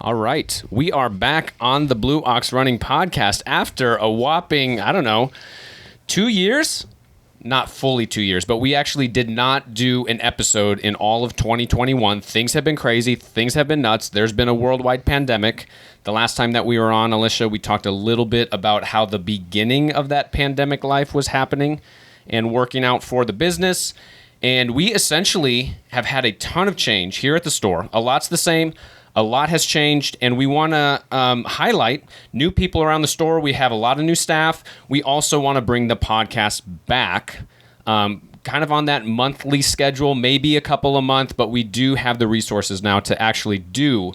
All right, we are back on the Blue Ox Running podcast after a whopping, 2 years? Not fully 2 years, but we actually did not do an episode in all of 2021. Things have been crazy. Things have been nuts. There's been a worldwide pandemic. The last time that we were on, Alicia, we talked a little bit about how the beginning of that pandemic life was happening and working out for the business. And we essentially have had a ton of change here at the store. A lot's the same. A lot has changed, and we want to highlight new people around the store. We have a lot of new staff. We also want to bring the podcast back, kind of on that monthly schedule, maybe a couple a month, but we do have the resources now to actually do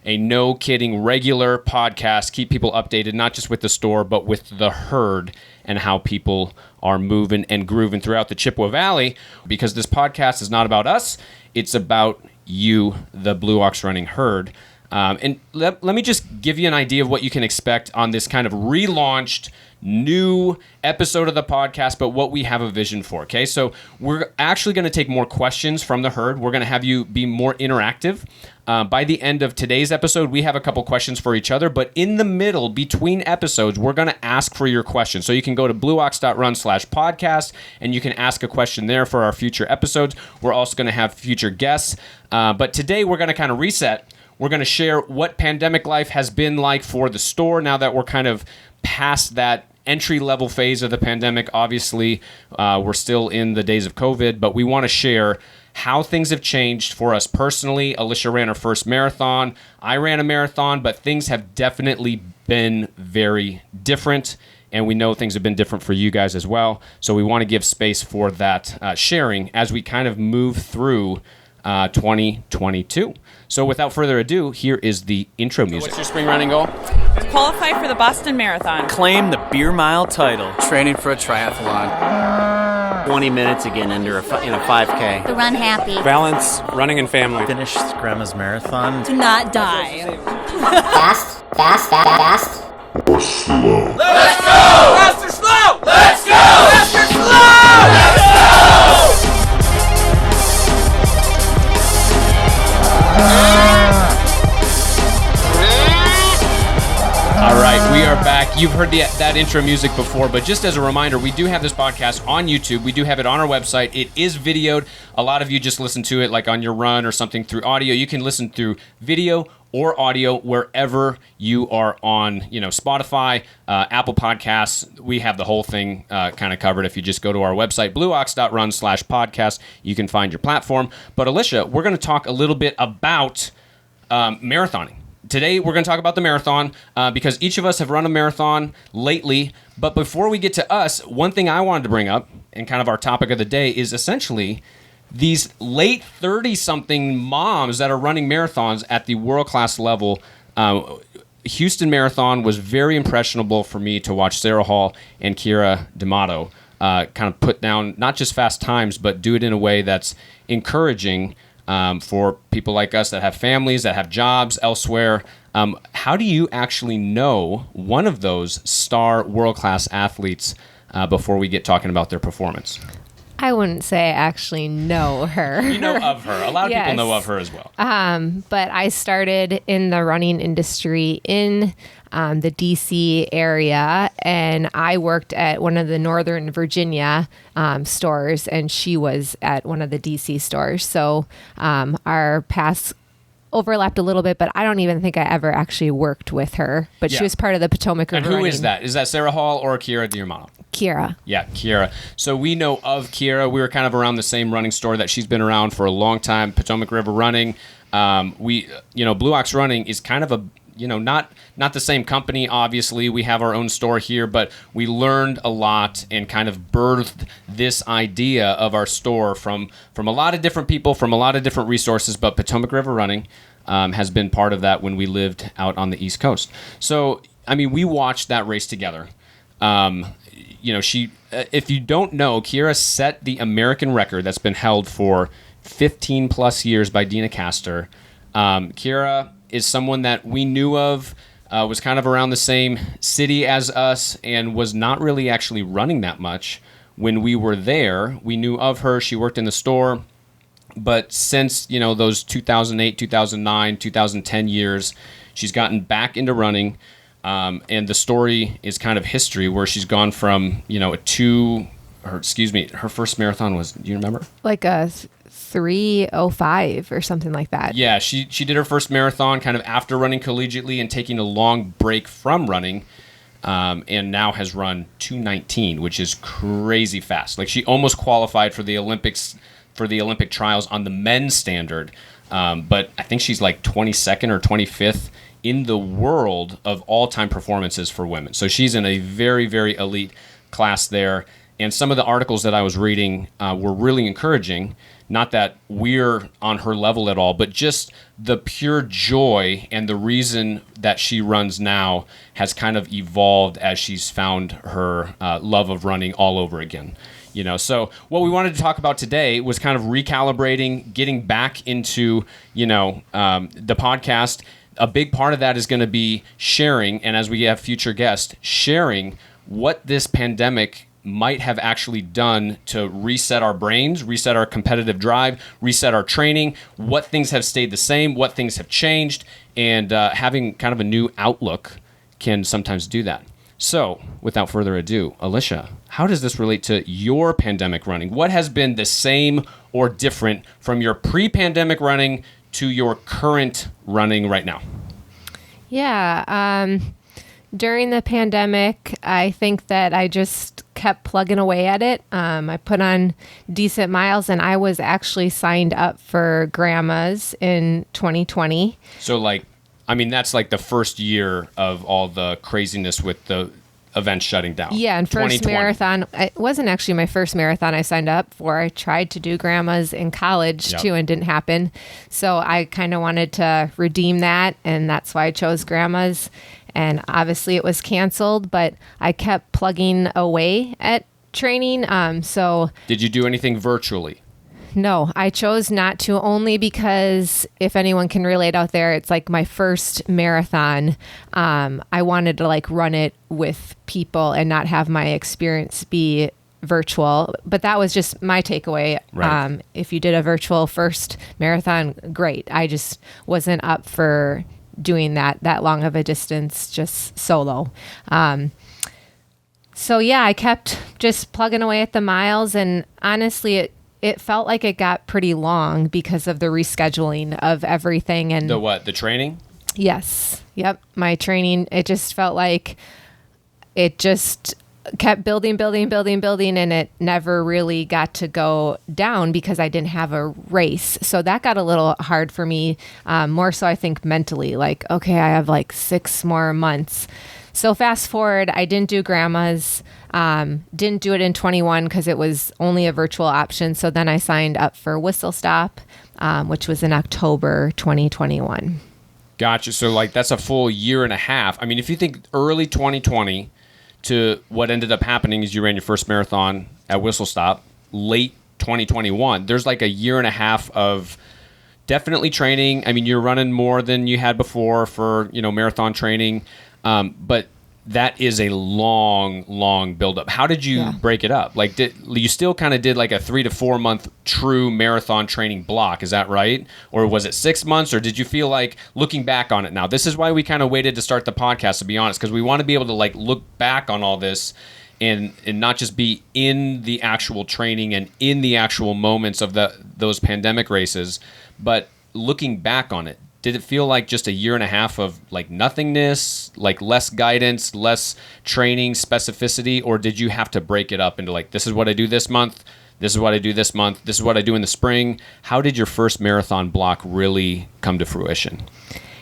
a no-kidding regular podcast, keep people updated, not just with the store, but with the herd and how people are moving and grooving throughout the Chippewa Valley, because this podcast is not about us. It's about you, the Blue Ox Running herd. And let me just give you an idea of what you can expect on this kind of relaunched new episode of the podcast, but what we have a vision for, okay? So we're actually going to take more questions from the herd. We're going to have you be more interactive. By the end of today's episode, we have a couple questions for each other, but in the middle, between episodes, we're going to ask for your questions. So you can go to blueox.run/podcast, and you can ask a question there for our future episodes. We're also going to have future guests. But today, we're going to kind of reset. We're going to share what pandemic life has been like for the store now that we're kind of past that entry-level phase of the pandemic. Obviously, we're still in the days of COVID, but we want to share how things have changed for us personally. Alicia ran her first marathon. I ran a marathon, but things have definitely been very different, and we know things have been different for you guys as well. So we want to give space for that sharing as we kind of move through 2022. So without further ado, here is the intro music. What's your spring running goal? Qualify for the Boston Marathon. Claim the beer mile title. Training for a triathlon. 20 minutes again under a 5K. To run happy. Balance, running and family. Finish Grandma's marathon. To not die. Fast. Or slow. Let's go! Fast or slow! Let's go! Fast or slow! Let's go! All right, we are back. You've heard that intro music before, but just as a reminder, we do have this podcast on YouTube. We do have it on our website. It is videoed. A lot of you just listen to it like on your run or something through audio. You can listen through video or audio wherever you are on, Spotify, Apple Podcasts. We have the whole thing kind of covered. If you just go to our website, blueox.run/podcast, you can find your platform. But Alicia, we're going to talk a little bit about marathoning. Today, we're going to talk about the marathon because each of us have run a marathon lately. But before we get to us, one thing I wanted to bring up, and kind of our topic of the day, is essentially these late 30-something moms that are running marathons at the world-class level. Houston Marathon was very impressionable for me to watch Sarah Hall and Kira D'Amato kind of put down not just fast times, but do it in a way that's encouraging for people like us that have families, that have jobs elsewhere. How do you actually know one of those star world-class athletes before we get talking about their performance? I wouldn't say I actually know her. You know of her. A lot of people know of her as well. But I started in the running industry in the D.C. area, and I worked at one of the Northern Virginia stores, and she was at one of the D.C. stores. So our paths overlapped a little bit, but I don't even think I ever actually worked with her. But she was part of the Potomac River. And who running. is that? Is that Sarah Hall or Kira D'Amato? Kira. Yeah, Kira. So we know of Kira. We were kind of around the same running store that she's been around for a long time, Potomac River Running. Blue Ox Running is kind of a, not the same company, obviously. We have our own store here, but we learned a lot and kind of birthed this idea of our store from a lot of different people, from a lot of different resources, but Potomac River Running has been part of that when we lived out on the East Coast. So, we watched that race together. If you don't know, Kira set the American record that's been held for 15 plus years by Dina Castor. Kira is someone that we knew of, was kind of around the same city as us, and was not really actually running that much when we were there. We knew of her. She worked in the store. But since, those 2008, 2009, 2010 years, She's gotten back into running, and the story is kind of history where she's gone from, her first marathon was, do you remember? Like a 3:05 or something like that. Yeah, she did her first marathon kind of after running collegiately and taking a long break from running, and now has run 2:19, which is crazy fast. Like, she almost qualified for the Olympics, for the Olympic trials on the men's standard, but I think she's like 22nd or 25th in the world of all-time performances for women. So she's in a very, very elite class there. And some of the articles that I was reading were really encouraging. Not that we're on her level at all, but just the pure joy and the reason that she runs now has kind of evolved as she's found her love of running all over again. So what we wanted to talk about today was kind of recalibrating, getting back into, the podcast. A big part of that is going to be sharing, and as we have future guests, sharing what this pandemic might have actually done to reset our brains, reset our competitive drive, reset our training, what things have stayed the same, what things have changed, and having kind of a new outlook can sometimes do that. So, without further ado, Alicia, how does this relate to your pandemic running? What has been the same or different from your pre-pandemic running to your current running right now? Yeah, during the pandemic, I think that I just kept plugging away at it. I put on decent miles, and I was actually signed up for grandmas in 2020. So, that's like the first year of all the craziness with the events shutting down. Yeah, and first 2020. marathon. It wasn't actually my first marathon I signed up for. I tried to do grandmas in college too, and didn't happen. So I kind of wanted to redeem that, and that's why I chose grandmas. And obviously it was canceled, but I kept plugging away at training. So did you do anything virtually? No, I chose not to, only because if anyone can relate out there, it's like my first marathon. I wanted to run it with people and not have my experience be virtual. But that was just my takeaway. Right. If you did a virtual first marathon, great. I just wasn't up for doing that long of a distance just solo. So yeah, I kept just plugging away at the miles, and honestly it felt like it got pretty long because of the rescheduling of everything. And The training? Yes. Yep. My training, it just felt like it just kept building, and it never really got to go down because I didn't have a race. So that got a little hard for me, more so I think mentally, okay, I have 6 more months. So fast forward, I didn't do grandmas, didn't do it in 21 because it was only a virtual option. So then I signed up for Whistle Stop, which was in October 2021. Gotcha. So that's a full year and a half. I mean, if you think early 2020 to what ended up happening is you ran your first marathon at Whistle Stop, late 2021, there's a year and a half of definitely training. I mean, you're running more than you had before for, marathon training. But that is a long buildup. How did you break it up? Did you still kind of did a 3 to 4 month true marathon training block? Is that right? Or was it 6 months? Or did you feel looking back on it now? This is why we kind of waited to start the podcast, to be honest, because we want to be able to look back on all this and not just be in the actual training and in the actual moments of those pandemic races, but looking back on it. Did it feel like just a year and a half of nothingness, less guidance, less training, specificity, or did you have to break it up into this is what I do this month, this is what I do this month, this is what I do in the spring? How did your first marathon block really come to fruition?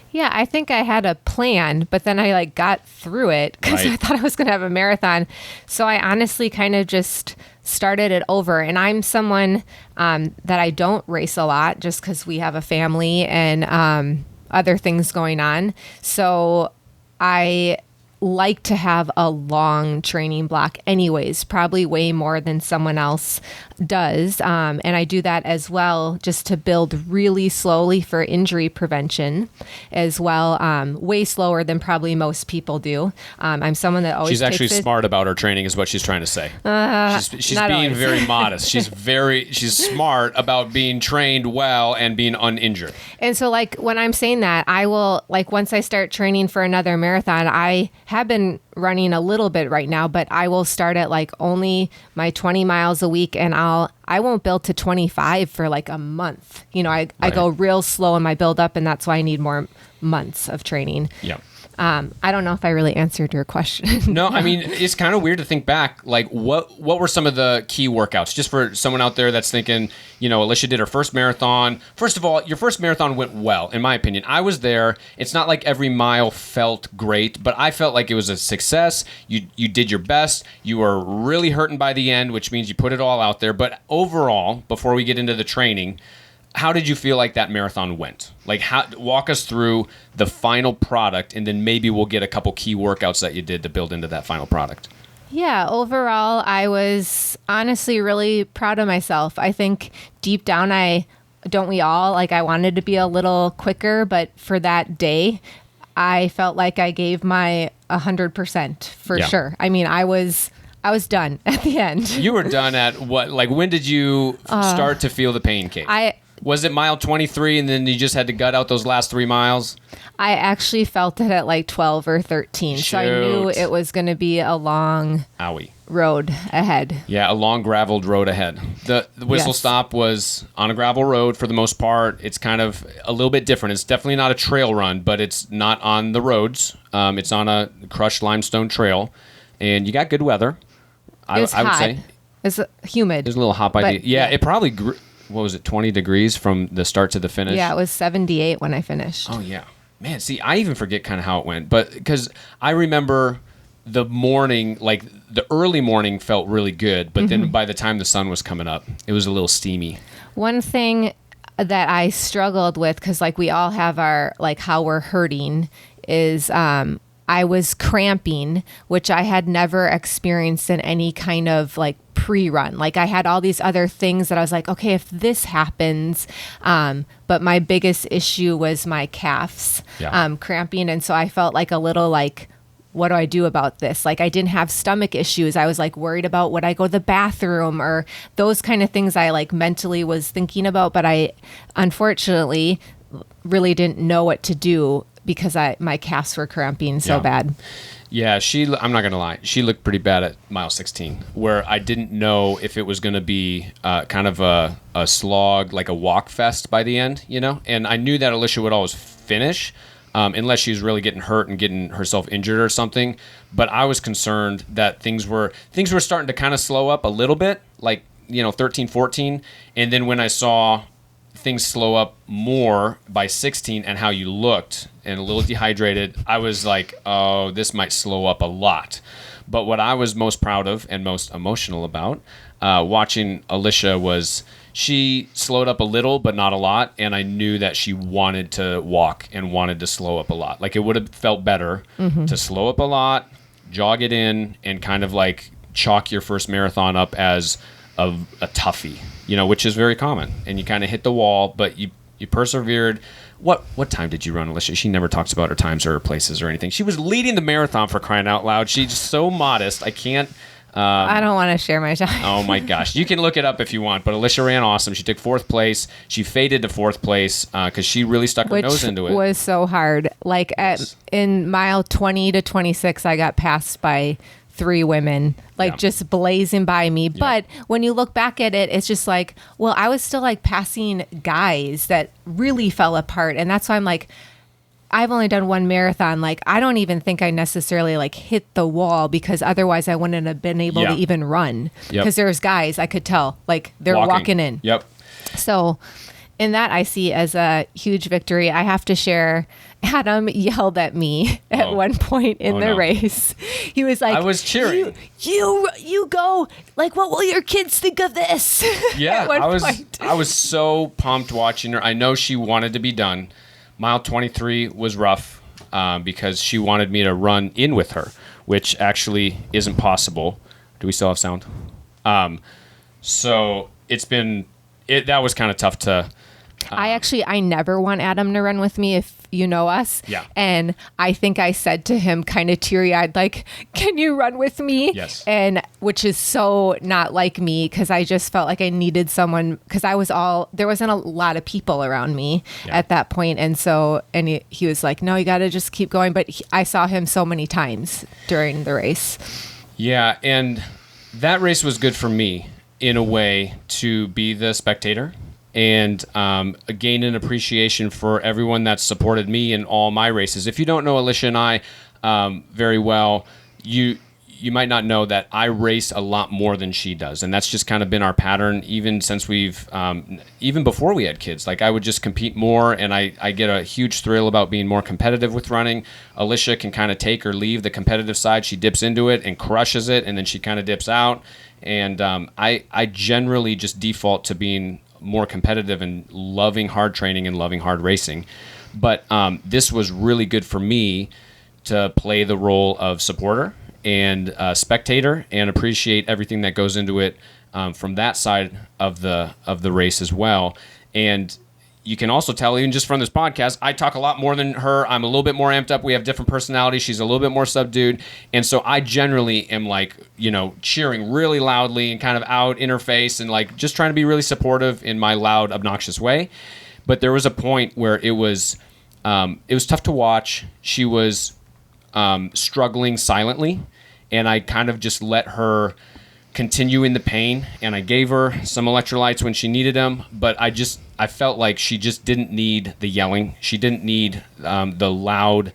Yeah, I think I had a plan, but then I got through it because I thought I was going to have a marathon. So I honestly kind of just started it over. And I'm someone that I don't race a lot just because we have a family and other things going on. So I like to have a long training block anyways, probably way more than someone else does. And I do that as well just to build really slowly for injury prevention as well, way slower than probably most people do. I'm someone that always She's actually takes it. smart about her training is what she's trying to say. She's not being always. very modest. She's smart about being trained well and being uninjured. And so like when I'm saying that, I will like once I start training for another marathon, I have been running a little bit right now, but I will start at like only my 20 miles a week and I won't build to 25 for like a month. You know, I go real slow in my build up, and that's why I need more months of training. Yeah. I don't know if I really answered your question. No, I mean, it's kind of weird to think back. Like, what were some of the key workouts? Just for someone out there that's thinking, you know, Alicia did her first marathon. First of all, your first marathon went well, in my opinion. I was there. It's not like every mile felt great, but I felt like it was a success. You did your best. You were really hurting by the end, which means you put it all out there. But overall, before we get into the training, how did you feel like that marathon went? Like, walk us through the final product, and then maybe we'll get a couple key workouts that you did to build into that final product. Yeah, overall, I was honestly really proud of myself. I think deep down, I wanted to be a little quicker, but for that day, I felt like I gave my 100% for sure. I mean, I was done at the end. You were done at what? Like, when did you start to feel the pain, Kate? Was it mile 23 and then you just had to gut out those last 3 miles? I actually felt it at like 12 or 13. Shoot. So I knew it was going to be a long road ahead. Yeah, a long graveled road ahead. The whistle stop was on a gravel road for the most part. It's kind of a little bit different. It's definitely not a trail run, but it's not on the roads. It's on a crushed limestone trail. And you got good weather. I would say. It's humid. There's a little hot by the... Yeah, it probably... What was it, 20 degrees from the start to the finish? Yeah, it was 78 when I finished. Oh, yeah. Man, see, I even forget kind of how it went. But because I remember the morning, like the early morning felt really good. But then by the time the sun was coming up, it was a little steamy. One thing that I struggled with, because like we all have our, like how we're hurting, is I was cramping, which I had never experienced in any kind of like pre-run. Like I had all these other things that I was like, okay, if this happens, but my biggest issue was my calves cramping. And so I felt like a little like, what do I do about this? Like I didn't have stomach issues. I was like worried about would I go to the bathroom or those kind of things I like mentally was thinking about, but I unfortunately really didn't know what to do because my calves were cramping so bad. Yeah, I'm not going to lie. She looked pretty bad at mile 16, where I didn't know if it was going to be kind of a slog, like a walk fest by the end, you know? And I knew that Alicia would always finish, unless she was really getting hurt and getting herself injured or something. But I was concerned that things were starting to kind of slow up a little bit, like, 13, 14. And then when I saw things slow up more by 16 and how you looked and a little dehydrated, I was like, oh, this might slow up a lot. But what I was most proud of and most emotional about watching Alicia was she slowed up a little, but not a lot. And I knew that she wanted to walk and wanted to slow up a lot. Like it would have felt better to slow up a lot, jog it in, and kind of like chalk your first marathon up as a toughie, which is very common. And you kind of hit the wall, but you persevered. What time did you run, Alicia? She never talks about her times or her places or anything. She was leading the marathon, for crying out loud. She's so modest. I can't. I don't want to share my time. Oh my gosh. You can look it up if you want, but Alicia ran awesome. She took 4th place. She faded to 4th place because she really stuck her nose into it. Which was so hard. Like in mile 20 to 26, I got passed by 3 women, just blazing by me. Yeah. But when you look back at it, it's just like, well, I was still like passing guys that really fell apart. And that's why I'm like, I've only done 1 marathon. Like, I don't even think I necessarily like hit the wall because otherwise I wouldn't have been able to even run because there's guys I could tell like they're walking in. Yep. So in that I see as a huge victory. I have to share, Adam yelled at me at one point in the race. He was like, I was cheering. You go, like, what will your kids think of this? Yeah, I was so pumped watching her. I know she wanted to be done. Mile 23 was rough. because she wanted me to run in with her, which actually isn't possible. Do we still have sound? So that was kind of tough to. I never want Adam to run with me, if you know us. Yeah. And I think I said to him kind of teary-eyed, like, can you run with me? Yes. And which is so not like me, because I just felt like I needed someone, because there wasn't a lot of people around me at that point. And so, he was like, no, you got to just keep going. But I saw him so many times during the race. Yeah. And that race was good for me in a way to be the spectator. And gain an appreciation for everyone that's supported me in all my races. If you don't know Alicia and I very well, you might not know that I race a lot more than she does, and that's just kind of been our pattern even since even before we had kids. Like, I would just compete more, and I get a huge thrill about being more competitive with running. Alicia can kind of take or leave the competitive side. She dips into it and crushes it, and then she kind of dips out. And I generally just default to being more competitive and loving hard training and loving hard racing. But this was really good for me to play the role of supporter and spectator and appreciate everything that goes into it from that side of the race as well. And you can also tell, even just from this podcast, I talk a lot more than her. I'm a little bit more amped up. We have different personalities. She's a little bit more subdued. And so I generally am like, cheering really loudly and kind of out in her face and like just trying to be really supportive in my loud, obnoxious way. But there was a point where it was tough to watch. She was struggling silently, and I kind of just let her continue in the pain, and I gave her some electrolytes when she needed them, but I felt like she just didn't need the yelling. She didn't need the loud,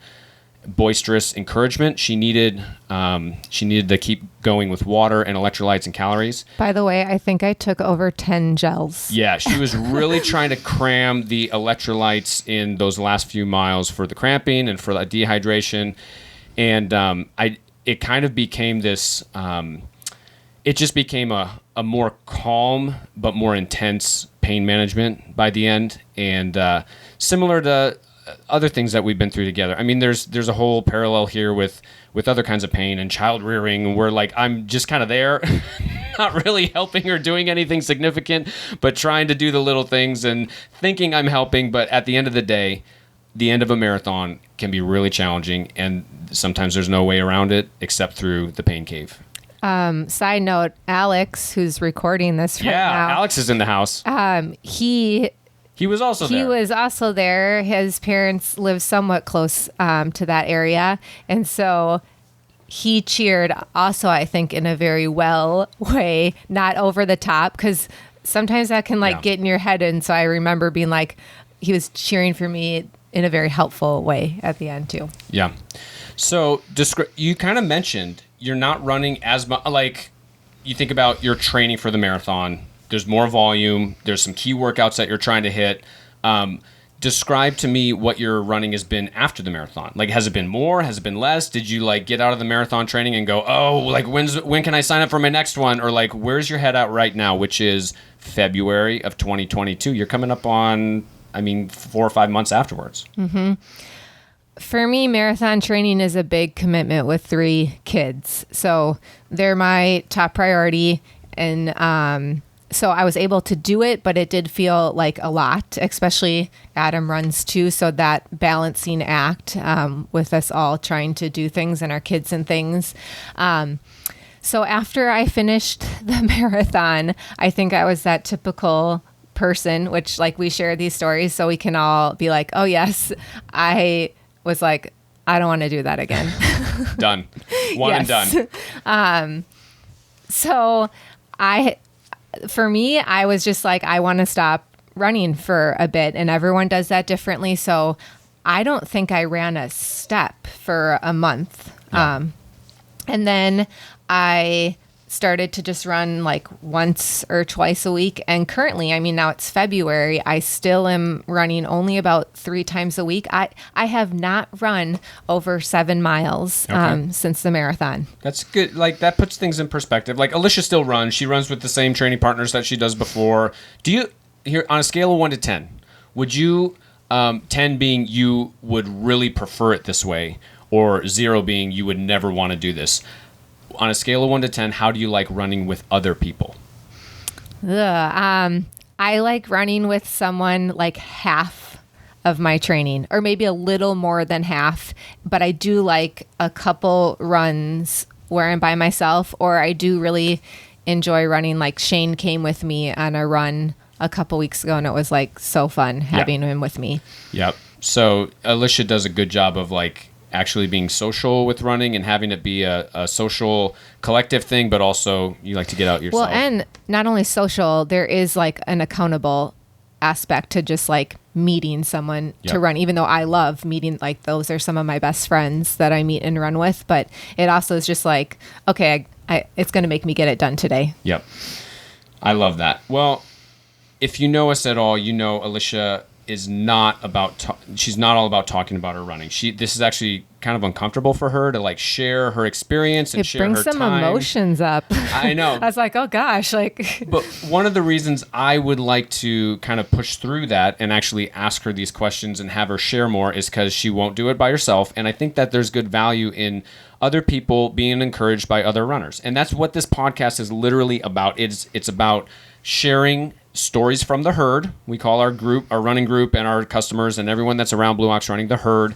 boisterous encouragement. She needed to keep going with water and electrolytes and calories. By the way, I think I took over 10 gels. Yeah, she was really trying to cram the electrolytes in those last few miles for the cramping and for the dehydration, and it kind of became this. It just became a more calm but more intense pain management by the end, and similar to other things that we've been through together. I mean, there's a whole parallel here with other kinds of pain and child rearing, where like I'm just kind of there, not really helping or doing anything significant, but trying to do the little things and thinking I'm helping. But at the end of the day, the end of a marathon can be really challenging, and sometimes there's no way around it except through the pain cave. Side note, Alex, who's recording this right now. Yeah, Alex is in the house. He was also there. He was also there. His parents live somewhat close to that area. And so he cheered also, I think, in a very well way, not over the top, because sometimes that can get in your head. And so I remember being like, he was cheering for me in a very helpful way at the end too. Yeah. So you kind of mentioned you're not running as much. Like, you think about your training for the marathon. There's more volume. There's some key workouts that you're trying to hit. Describe to me what your running has been after the marathon. Like, has it been more? Has it been less? Did you get out of the marathon training and go, oh, like when can I sign up for my next one? Or like, where's your head at right now, which is February of 2022? You're coming up on, 4 or 5 months afterwards. Mm-hmm. For me, marathon training is a big commitment with 3 kids. So they're my top priority. And so I was able to do it, but it did feel like a lot, especially Adam runs too. So that balancing act with us all trying to do things and our kids and things. So after I finished the marathon, I think I was that typical person, which we share these stories so we can all be like, oh yes, I was like, I don't want to do that again. Done. One and done. So for me, I was just like, I want to stop running for a bit, and everyone does that differently. So I don't think I ran a step for a month. Yeah. And then I started to just run once or twice a week. And currently, now it's February, I still am running only about 3 times a week. I have not run over 7 miles since the marathon. That's good. That puts things in perspective. Alicia still runs. She runs with the same training partners that she does before. Do you, here on a scale of 1 to 10, would you 10 being you would really prefer it this way, or 0 being you would never want to do this. On a scale of 1 to 10, how do you like running with other people? I like running with someone like half of my training, or maybe a little more than half, but I do like a couple runs where I'm by myself, or I do really enjoy running. Like Shane came with me on a run a couple weeks ago, and it was like so fun having him with me. Yep. So Alicia does a good job of like actually being social with running and having it be a social collective thing, but also you like to get out yourself. Well, and not only social, there is like an accountable aspect to just like meeting someone to run, even though I love meeting, like those are some of my best friends that I meet and run with, but it also is just like, okay, it's going to make me get it done today. Yep. I love that. Well, if you know us at all, you know Alicia is not about she's not all about talking about her running. This is actually kind of uncomfortable for her to like share her experience and share her time. It brings some emotions up. I know. I was like, oh gosh, like. But one of the reasons I would like to kind of push through that and actually ask her these questions and have her share more is because she won't do it by herself, and I think that there's good value in other people being encouraged by other runners, and that's what this podcast is literally about. It's about sharing stories from the herd. We call our group, our running group, and our customers and everyone that's around Blue Ox Running the herd.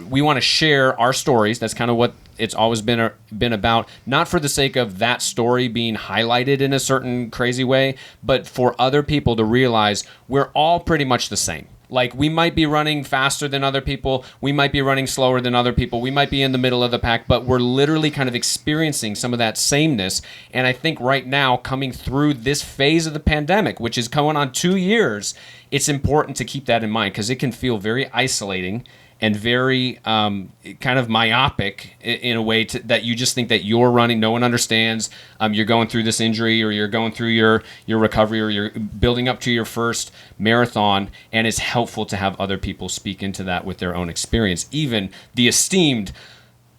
We want to share our stories. That's kind of what it's always been about, not for the sake of that story being highlighted in a certain crazy way, but for other people to realize we're all pretty much the same. Like, we might be running faster than other people. We might be running slower than other people. We might be in the middle of the pack, but we're literally kind of experiencing some of that sameness. And I think right now, coming through this phase of the pandemic, which is going on 2 years, it's important to keep that in mind because it can feel very isolating and very kind of myopic in a way that you just think that you're running, no one understands, you're going through this injury, or you're going through your recovery, or you're building up to your first marathon, and it's helpful to have other people speak into that with their own experience, even the esteemed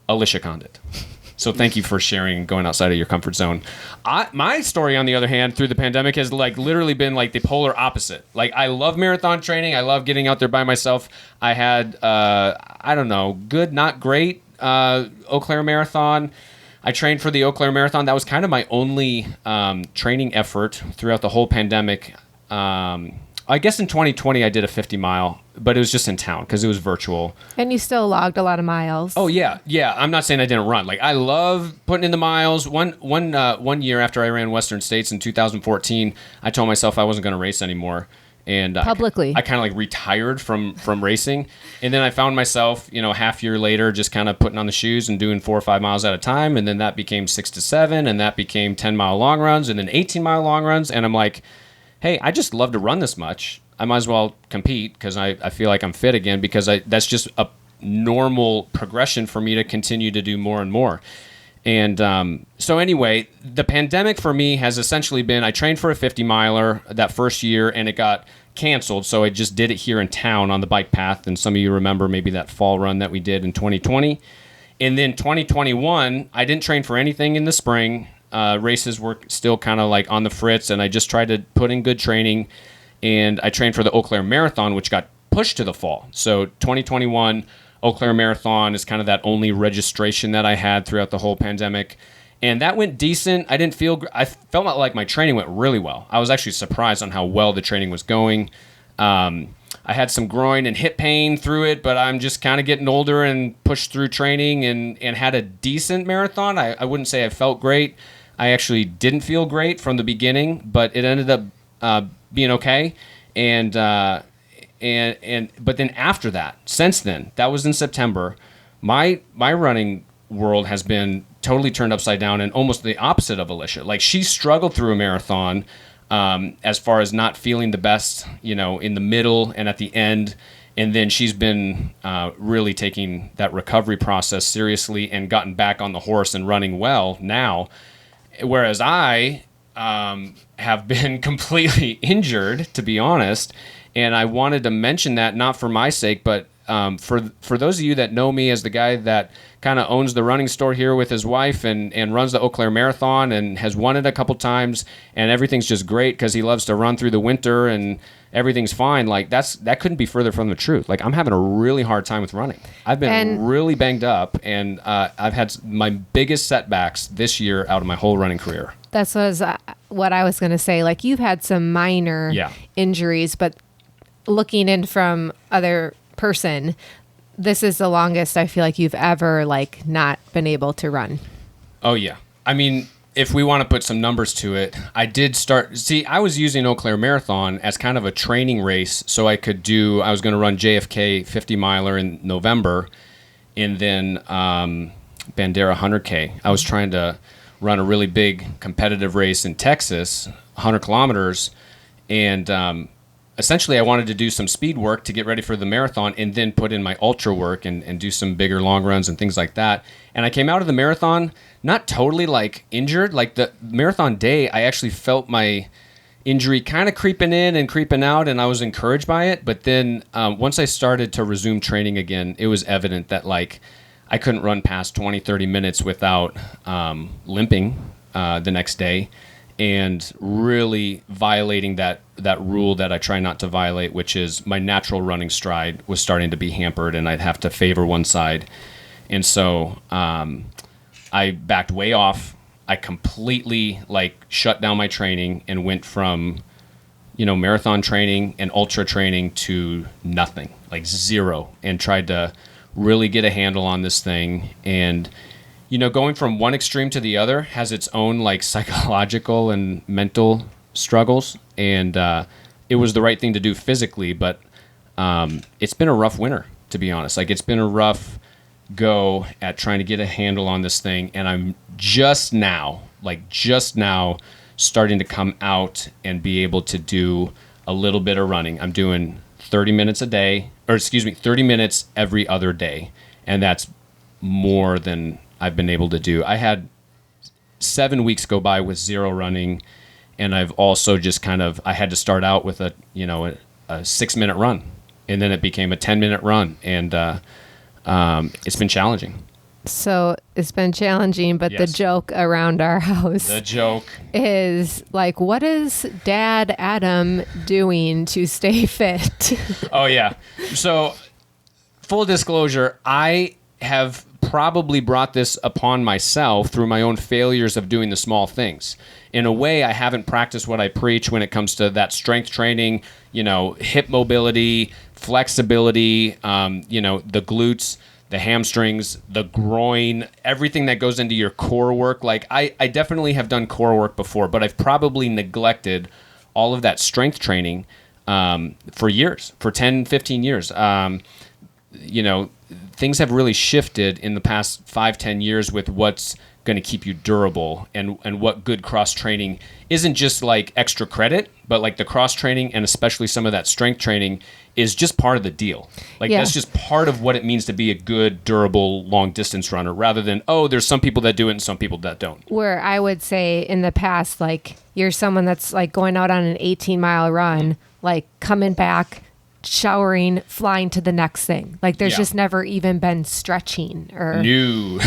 Alicia Condit. So thank you for sharing and going outside of your comfort zone. My story, on the other hand, through the pandemic has like literally been like the polar opposite. Like, I love marathon training. I love getting out there by myself. I had, I don't know, good, not great Eau Claire Marathon. I trained for the Eau Claire Marathon. That was kind of my only training effort throughout the whole pandemic. I guess in 2020 I did a 50-mile, but it was just in town because it was virtual. And you still logged a lot of miles. Oh yeah. I'm not saying I didn't run. Like, I love putting in the miles. One year after I ran Western States in 2014, I told myself I wasn't going to race anymore. And publicly, I kind of like retired from racing, and then I found myself, half year later, just kind of putting on the shoes and doing 4 or 5 miles at a time, and then that became 6 to 7, and that became 10-mile long runs, and then 18-mile long runs, and I'm like, hey, I just love to run this much. I might as well compete because I feel like I'm fit again, because that's just a normal progression for me to continue to do more and more. And so anyway, the pandemic for me has essentially been, I trained for a 50-miler that first year, and it got canceled, so I just did it here in town on the bike path, and some of you remember maybe that fall run that we did in 2020. And then 2021, I didn't train for anything in the spring. Races were still kind of like on the fritz, and I just tried to put in good training, and I trained for the Eau Claire Marathon, which got pushed to the fall. So 2021 Eau Claire Marathon is kind of that only registration that I had throughout the whole pandemic, and that went decent. I felt like my training went really well. I was actually surprised on how well the training was going. I had some groin and hip pain through it, but I'm just kind of getting older and pushed through training and had a decent marathon. I wouldn't say I felt great. I actually didn't feel great from the beginning, but it ended up being okay. But then after that, since then, that was in September, my running world has been totally turned upside down and almost the opposite of Alicia. Like, she struggled through a marathon as far as not feeling the best, in the middle and at the end. And then she's been really taking that recovery process seriously and gotten back on the horse and running well now. Whereas I have been completely injured, to be honest. And I wanted to mention that, not for my sake, but for those of you that know me as the guy that kind of owns the running store here with his wife and runs the Eau Claire Marathon and has won it a couple times, and everything's just great because he loves to run through the winter and everything's fine. Like that couldn't be further from the truth. Like I'm having a really hard time with running. I've been really banged up, and I've had my biggest setbacks this year out of my whole running career. That's what I was going to say. Like you've had some minor injuries, but looking in from other person, this is the longest I feel like you've ever like not been able to run. Oh yeah. I mean, if we want to put some numbers to it, I was using Eau Claire Marathon as kind of a training race so I was going to run JFK 50 miler in November and then Bandera 100K. I was trying to run a really big competitive race in Texas, 100 kilometers, and essentially I wanted to do some speed work to get ready for the marathon and then put in my ultra work and do some bigger long runs and things like that. And I came out of the marathon not totally like injured. Like the marathon day, I actually felt my injury kind of creeping in and creeping out, and I was encouraged by it. But then once I started to resume training again, it was evident that like I couldn't run past 20, 30 minutes without limping the next day and really violating that rule that I try not to violate, which is my natural running stride was starting to be hampered and I'd have to favor one side. And so I backed way off. I completely like shut down my training and went from, marathon training and ultra training to nothing, like zero, and tried to really get a handle on this thing. And going from one extreme to the other has its own like psychological and mental struggles, and it was the right thing to do physically, but it's been a rough winter, to be honest. Like it's been a rough go at trying to get a handle on this thing, and I'm just now starting to come out and be able to do a little bit of running. I'm doing 30 minutes every other day, and that's more than I've been able to do. I had 7 weeks go by with zero running, and I've also just I had to start out with a 6-minute run, and then it became a 10-minute run, and it's been challenging. So it's been challenging, but Yes. the joke around our house The joke is like, what is Dad Adam doing to stay fit? Oh, yeah. So, full disclosure, I have probably brought this upon myself through my own failures of doing the small things. In a way, I haven't practiced what I preach when it comes to that strength training, hip mobility, flexibility, the glutes, the hamstrings, the groin, everything that goes into your core work. Like I definitely have done core work before, but I've probably neglected all of that strength training for years, for 10, 15 years. Things have really shifted in the past 5, 10 years with what's going to keep you durable and what good cross training isn't just like extra credit, but like the cross training and especially some of that strength training is just part of the deal. Like that's just part of what it means to be a good, durable, long distance runner rather than, there's some people that do it and some people that don't. Where I would say in the past, like you're someone that's like going out on an 18-mile run, like coming back, showering, flying to the next thing. Like there's just never even been stretching or No,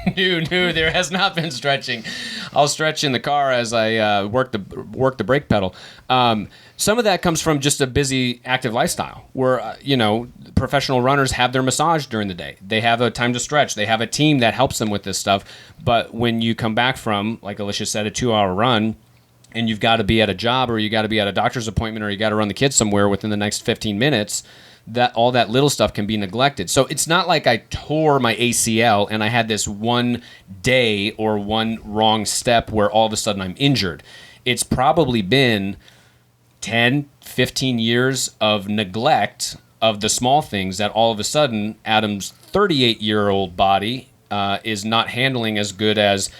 there has not been stretching. I'll stretch in the car as I work the brake pedal. Some of that comes from just a busy, active lifestyle where, professional runners have their massage during the day. They have a time to stretch. They have a team that helps them with this stuff. But when you come back from, like Alicia said, a 2-hour run, and you've got to be at a job or you got to be at a doctor's appointment or you got to run the kids somewhere within the next 15 minutes, that all that little stuff can be neglected. So it's not like I tore my ACL and I had this one day or one wrong step where all of a sudden I'm injured. It's probably been 10, 15 years of neglect of the small things that all of a sudden Adam's 38-year-old body is not handling as good as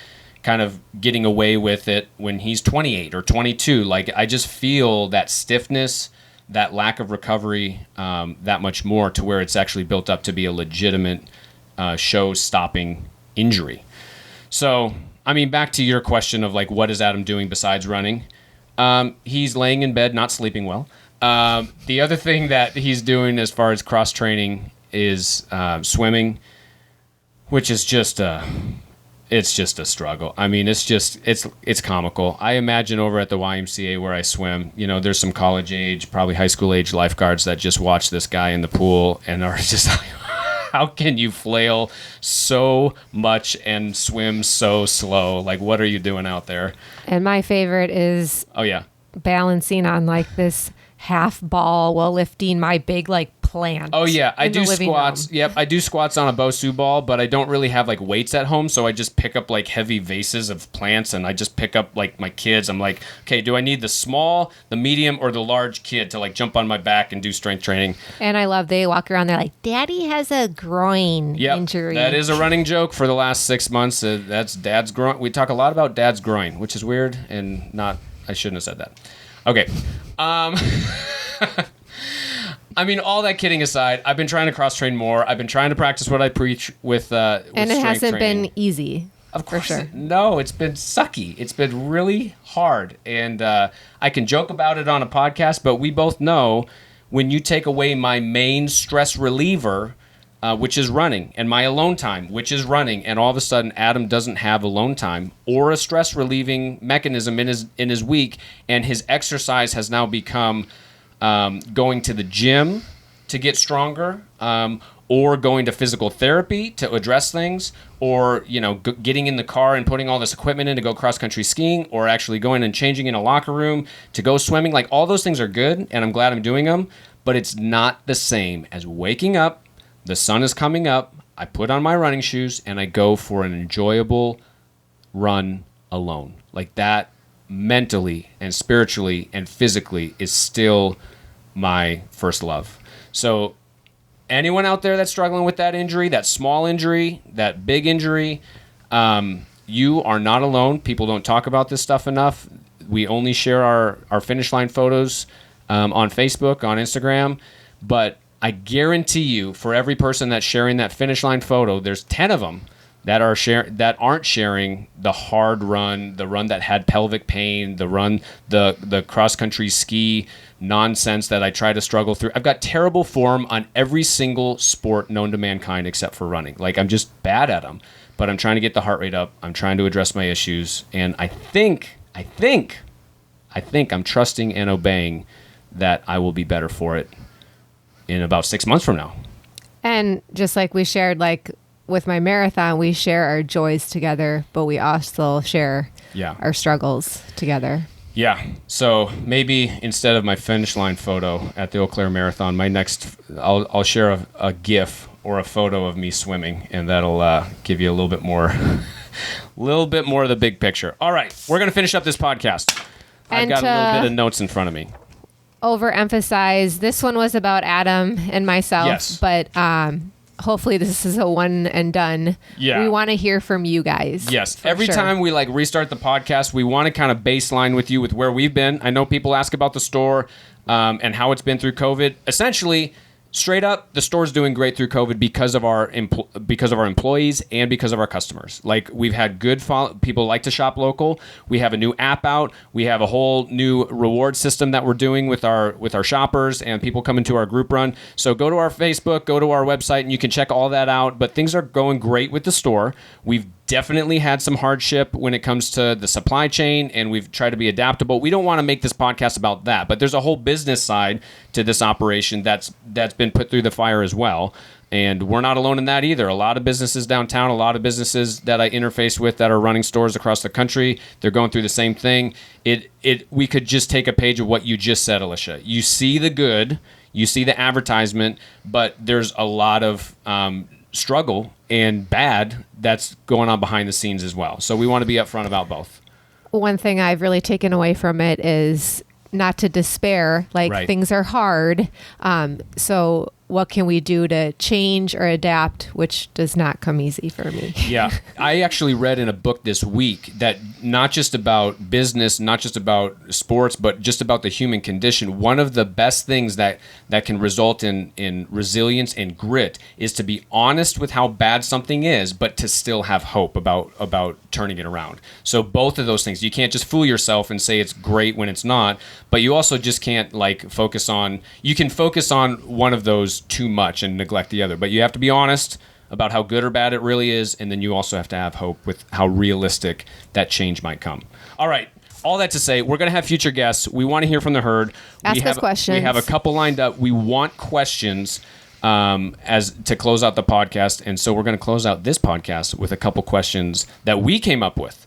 kind of getting away with it when he's 28 or 22. Like I just feel that stiffness, that lack of recovery, that much more to where it's actually built up to be a legitimate show-stopping injury. So, I mean, back to your question of like, what is Adam doing besides running? He's laying in bed, not sleeping well. The other thing that he's doing as far as cross training is swimming, which is just it's just a struggle. I mean, it's comical. I imagine over at the YMCA where I swim, there's some college age, probably high school age lifeguards that just watch this guy in the pool and are just like, how can you flail so much and swim so slow? Like, what are you doing out there? And my favorite is balancing on like this half ball while lifting my big like plant. Oh yeah, I do squats. Room. Yep, I do squats on a Bosu ball, but I don't really have like weights at home, so I just pick up like heavy vases of plants, and I just pick up like my kids. I'm like, okay, do I need the small, the medium, or the large kid to like jump on my back and do strength training? And I love they walk around there like, Daddy has a groin injury. That is a running joke for the last 6 months. That's Dad's groin. We talk a lot about Dad's groin, which is weird and not. I shouldn't have said that. Okay. I mean, all that kidding aside, I've been trying to cross-train more. I've been trying to practice what I preach with and it hasn't training. Been easy. Of course. For sure. No, it's been sucky. It's been really hard. And I can joke about it on a podcast, but we both know when you take away my main stress reliever, which is running, and my alone time, which is running, and all of a sudden Adam doesn't have alone time or a stress relieving mechanism in his week, and his exercise has now become going to the gym to get stronger, or going to physical therapy to address things, or getting in the car and putting all this equipment in to go cross country skiing, or actually going and changing in a locker room to go swimming. Like, all those things are good, and I'm glad I'm doing them, but it's not the same as waking up. The sun is coming up. I put on my running shoes and I go for an enjoyable run alone. Like, that mentally and spiritually and physically is still my first love. So anyone out there that's struggling with that injury, that small injury, that big injury, you are not alone. People don't talk about this stuff enough. We only share our finish line photos on Facebook, on Instagram, but I guarantee you, for every person that's sharing that finish line photo, there's 10 of them that aren't sharing the hard run, the run that had pelvic pain, the run, the cross country ski nonsense that I try to struggle through. I've got terrible form on every single sport known to mankind except for running. Like, I'm just bad at them, but I'm trying to get the heart rate up. I'm trying to address my issues, and I think I'm trusting and obeying that I will be better for it in about 6 months from now. And just like we shared, like with my marathon, we share our joys together, but we also share our struggles together. Yeah. So maybe instead of my finish line photo at the Eau Claire Marathon, my next, I'll share a GIF or a photo of me swimming, and that'll give you a little bit more of the big picture. All right, we're gonna finish up this podcast. I've got a little bit of notes in front of me. Overemphasize, this one was about Adam and myself, but hopefully this is a one and done. We want to hear from you guys. Every time we restart the podcast, we want to kind of baseline with you with where we've been. I know people ask about the store and how it's been through COVID. Essentially, straight up, the store's doing great through COVID because of our employees and because of our customers. Like, we've had good people like to shop local. We have a new app out. We have a whole new reward system that we're doing with our shoppers and people coming to our group run. So go to our Facebook, go to our website, and you can check all that out. But things are going great with the store. We've definitely had some hardship when it comes to the supply chain, and we've tried to be adaptable. We don't want to make this podcast about that, but there's a whole business side to this operation that's been put through the fire as well. And we're not alone in that either. A lot of businesses downtown, a lot of businesses that I interface with that are running stores across the country, they're going through the same thing. We could just take a page of what you just said, Alicia. You see the good, you see the advertisement, but there's a lot of struggle and bad that's going on behind the scenes as well. So we want to be upfront about both. One thing I've really taken away from it is not to despair. Things are hard. So what can we do to change or adapt, which does not come easy for me. Yeah. I actually read in a book this week that not just about business, not just about sports, but just about the human condition. One of the best things that can result in resilience and grit is to be honest with how bad something is, but to still have hope about turning it around. So both of those things. You can't just fool yourself and say it's great when it's not, but you also just can't focus on, you can focus on one of those too much and neglect the other, but you have to be honest about how good or bad it really is, and then you also have to have hope with how realistic that change might come. All right, all that to say, we're going to have future guests. We want to hear from the herd. Ask us questions. We have a couple lined up. We want questions as to close out the podcast, and so we're going to close out this podcast with a couple questions that we came up with.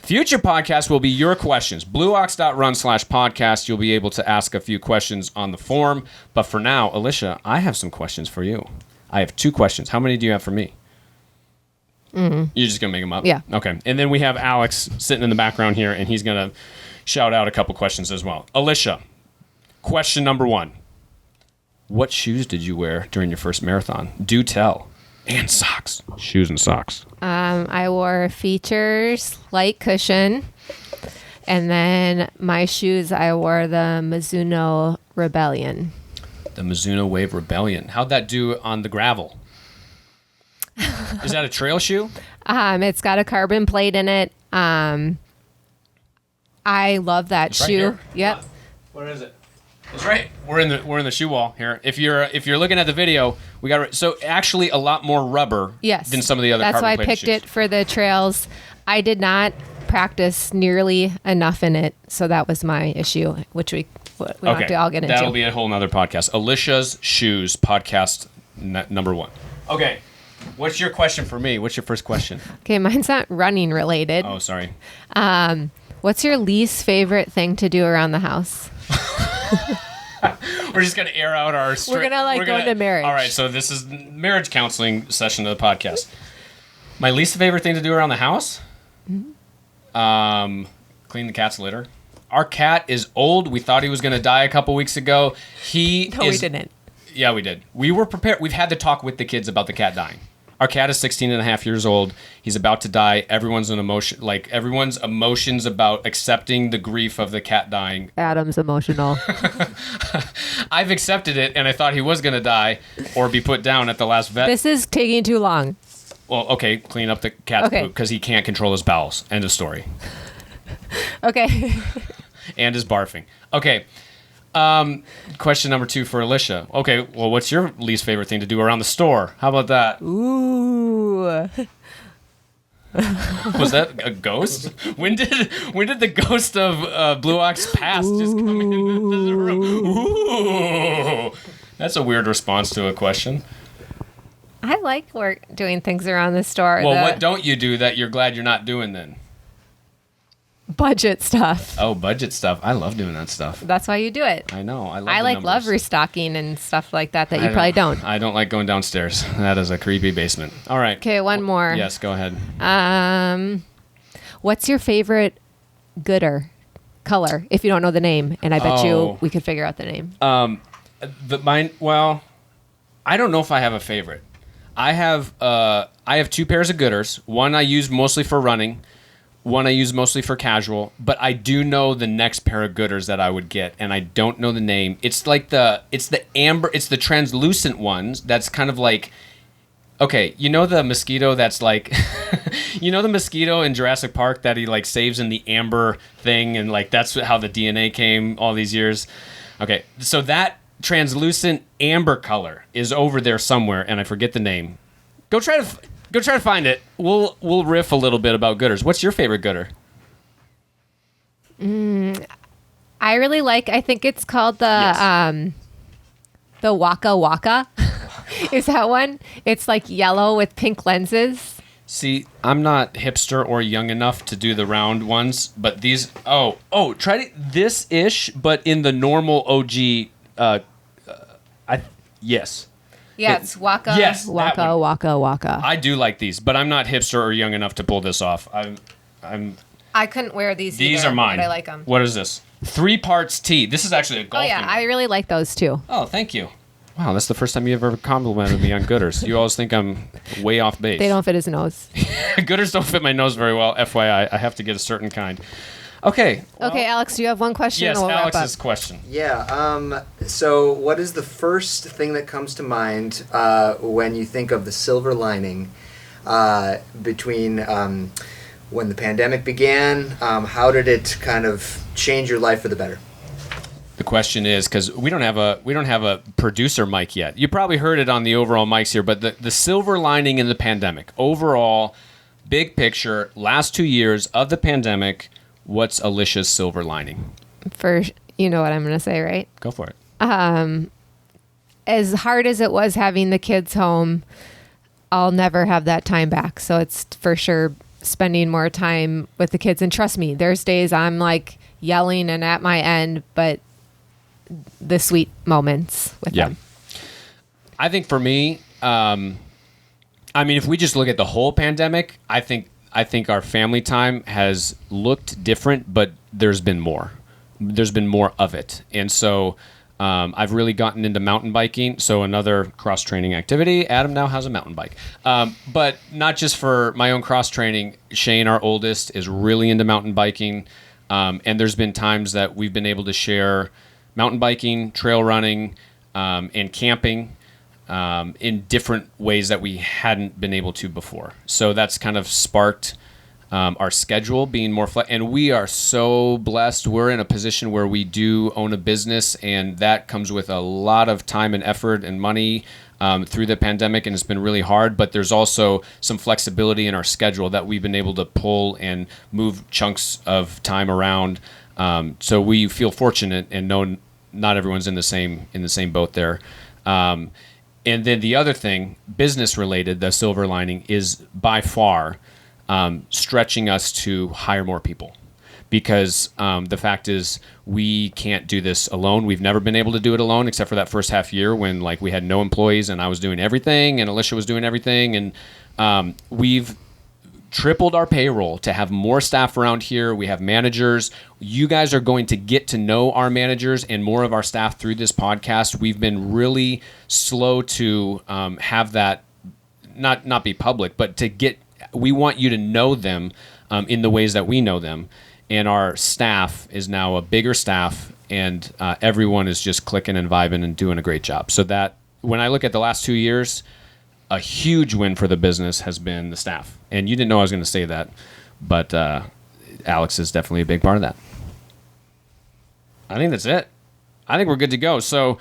Future podcasts will be your questions. BlueOx.run/podcast. You'll be able to ask a few questions on the form. But for now, Alicia, I have some questions for you. I have 2 questions. How many do you have for me? You're just going to make them up? Yeah. Okay. And then we have Alex sitting in the background here, and he's going to shout out a couple questions as well. Alicia, question number 1. What shoes did you wear during your first marathon? Do tell. And socks. Shoes and socks. I wore Features light cushion, and then my shoes, I wore the Mizuno Rebellion. The Mizuno Wave Rebellion. How'd that do on the gravel? Is that a trail shoe? It's got a carbon plate in it. I love that Right shoe. here? Yep. Where is it? It's right. We're in the shoe wall here. If you're looking at the video, we got so actually a lot more rubber Yes. than some of the other. That's why I carbon-plated picked shoes. it for the trails. I did not practice nearly enough in it, so that was my issue, which we don't have to all get into. That'll be a whole nother podcast. Alicia's Shoes podcast number 1. Okay. What's your question for me? What's your first question? Okay, mine's not running related. Oh, sorry. What's your least favorite thing to do around the house? We're just going to air out our... We're gonna go into marriage. All right, so this is marriage counseling session of the podcast. My least favorite thing to do around the house? Clean the cat's litter. Our cat is old. We thought he was going to die a couple weeks ago. We didn't. Yeah, we did. We were prepared. We've had to talk with the kids about the cat dying. Our cat is 16 and a half years old. He's about to die. Everyone's emotions about accepting the grief of the cat dying. Adam's emotional. I've accepted it, and I thought he was going to die or be put down at the last vet. This is taking too long. Well, okay, clean up the cat's poop because he can't control his bowels. End of story. Okay. And his barfing. Okay. Question number 2 for Alicia. Okay, well, what's your least favorite thing to do around the store? How about that? Ooh. Was that a ghost? When did the ghost of Blue Ox Pass just come into the room? Ooh. That's a weird response to a question. I like doing things around the store. Well, what don't you do that you're glad you're not doing then? Budget stuff. Oh, budget stuff. I love doing that stuff. That's why you do it. I know. I love restocking and stuff like that you probably don't. I don't like going downstairs. That is a creepy basement. All right. Okay, one more. Yes, go ahead. What's your favorite gooder color? If you don't know the name, and I bet you we could figure out the name. Well, I don't know if I have a favorite. I have 2 pairs of gooders. One I use mostly for running. One I use mostly for casual, but I do know the next pair of gooders that I would get, and I don't know the name. It's the translucent ones. That's kind of like, okay, you know the mosquito that's like, you know the mosquito in Jurassic Park that he saves in the amber thing, and that's how the DNA came all these years. Okay, so that translucent amber color is over there somewhere, and I forget the name. Go try to find it. We'll riff a little bit about gooders. What's your favorite gooder? I really I think it's called the Waka Waka. Is that one? It's yellow with pink lenses. See, I'm not hipster or young enough to do the round ones, but these. Try this-ish, but in the normal OG. Yes. Yeah, it's Waka. Yes, Waka Waka Waka. I do like these, but I'm not hipster or young enough to pull this off. I couldn't wear these. These either, are mine. But I like them. What is this? 3 parts tee. This is actually a golfing. Oh yeah, I really like those too. Oh, thank you. Wow, that's the first time you've ever complimented me on Gooders. You always think I'm way off base. They don't fit his nose. Gooders don't fit my nose very well, FYI. I have to get a certain kind. Okay. Well, Okay, Alex, do you have one question? yes, and we'll wrap up? Alex's question. Yeah. So, what is the first thing that comes to mind when you think of the silver lining between when the pandemic began? How did it kind of change your life for the better? The question is, because we don't have a producer mic yet. You probably heard it on the overall mics here, but the silver lining in the pandemic, overall, big picture, last 2 years of the pandemic. What's Alicia's silver lining? You know what I'm going to say, right? Go for it. As hard as it was having the kids home, I'll never have that time back. So it's for sure spending more time with the kids. And trust me, there's days I'm like yelling and at my end, but the sweet moments with them. I think for me, if we just look at the whole pandemic, I think our family time has looked different, but there's been more. There's been more of it. And so I've really gotten into mountain biking. So another cross-training activity. Adam now has a mountain bike. But not just for my own cross-training. Shane, our oldest, is really into mountain biking. And there's been times that we've been able to share mountain biking, trail running, and camping in different ways that we hadn't been able to before. So that's kind of sparked our schedule being more and we are so blessed. We're in a position where we do own a business, and that comes with a lot of time and effort and money through the pandemic, and it's been really hard. But there's also some flexibility in our schedule that we've been able to pull and move chunks of time around. So we feel fortunate and know not everyone's in the same boat there. And then the other thing, business related, the silver lining is by far stretching us to hire more people, because the fact is we can't do this alone. We've never been able to do it alone, except for that first half year when we had no employees and I was doing everything and Alicia was doing everything. And we've tripled our payroll to have more staff around here. We have managers. You guys are going to get to know our managers and more of our staff through this podcast. We've been really slow to have that not be public, but we want you to know them in the ways that we know them. And our staff is now a bigger staff, and everyone is just clicking and vibing and doing a great job. So that when I look at the last 2 years, a huge win for the business has been the staff. And you didn't know I was going to say that, but Alex is definitely a big part of that. I think that's it. I think we're good to go. So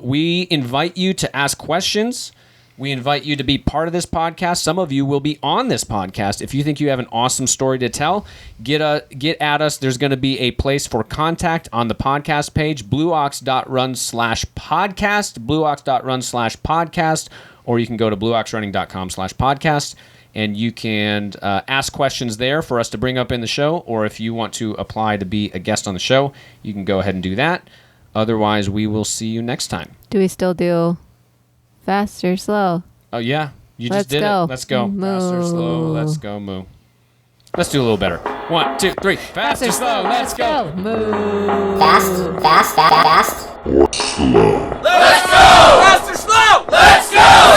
we invite you to ask questions. We invite you to be part of this podcast. Some of you will be on this podcast. If you think you have an awesome story to tell, get at us. There's going to be a place for contact on the podcast page, blueox.run/podcast, blueox.run/podcast, or you can go to blueoxrunning.com/podcast, and you can ask questions there for us to bring up in the show, or if you want to apply to be a guest on the show, you can go ahead and do that. Otherwise, we will see you next time. Do we still do fast or slow? Oh, yeah. You Let's just did go. it. Let's go. Moo. Fast or slow. Let's go, moo. Let's do a little better. 1, 2, 3. Fast or slow. Let's go. Moo. Fast or slow. Let's go! Fast or slow? Let's go!